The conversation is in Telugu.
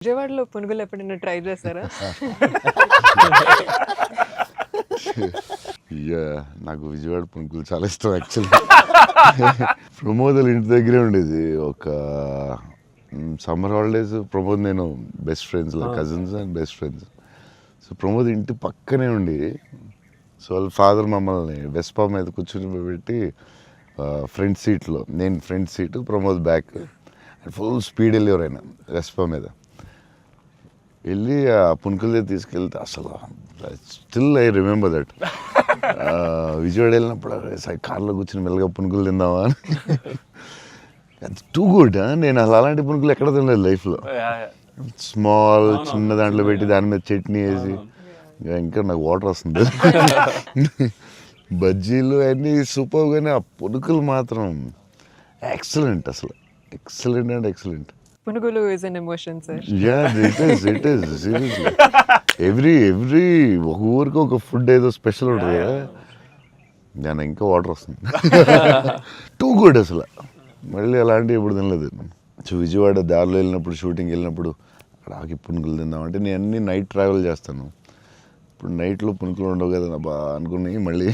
విజయవాడలో పునుగులు ఎప్పుడైనా ట్రై చేశారా? ఇయ్యా నాకు విజయవాడ పునుకులు చాలా ఇష్టం యాక్చువల్లీ. ప్రమోద్ వాళ్ళ ఇంటి దగ్గరే ఉండేది. ఒక సమ్మర్ హాలిడేస్ ప్రమోద్ నేను best friends cousins and best friends. So Pramod ఇంటి పక్కనే ఉండి, సో వాళ్ళ ఫాదర్ మమ్మల్ని వెస్పా మీద కూర్చుని పెట్టి ఫ్రంట్ సీట్లో, నేను front seat Pramod back, full speed వెళ్ళేవారు ఆయన వెస్పా మీద. వెళ్ళి ఆ పునుకులు తీసుకెళ్తే అసలు still I remember that. Vijayawada వెళ్ళినప్పుడు కార్లో కూర్చుని మెల్లగా పునుకులు తిందామా అని. అది టూ గుడ్. నేను అసలు అలాంటి పునుకులు ఎక్కడ తినలేదు లైఫ్లో. స్మాల్ చిన్న దాంట్లో పెట్టి దాని మీద చట్నీ వేసి, ఇంకా నాకు వాటర్ వస్తుంది. బజ్జీలు అన్నీ సూపర్, కానీ ఆ పునుకులు మాత్రం ఎక్సలెంట్, అసలు ఎక్సలెంట్ అండ్ ఎక్సలెంట్. పునుగులు is an emotion sir. Yeah, it is seriously. Every ఒక ఊరికి ఒక ఫుడ్ ఏదో స్పెషల్ ఉంటుంది కదా, దాని ఇంకా వాటర్ వస్తుంది. టూ గుడ్ అసలు. మళ్ళీ అలాంటివి ఎప్పుడు తినలేదు. సో విజయవాడ దారిలో వెళ్ళినప్పుడు, షూటింగ్ వెళ్ళినప్పుడు అక్కడ ఆకి పునుకులు తిందామంటే, నేను అన్ని నైట్ ట్రావెల్ చేస్తాను. ఇప్పుడు నైట్లో పునుకులు ఉండవు కదా బా అనుకుని మళ్ళీ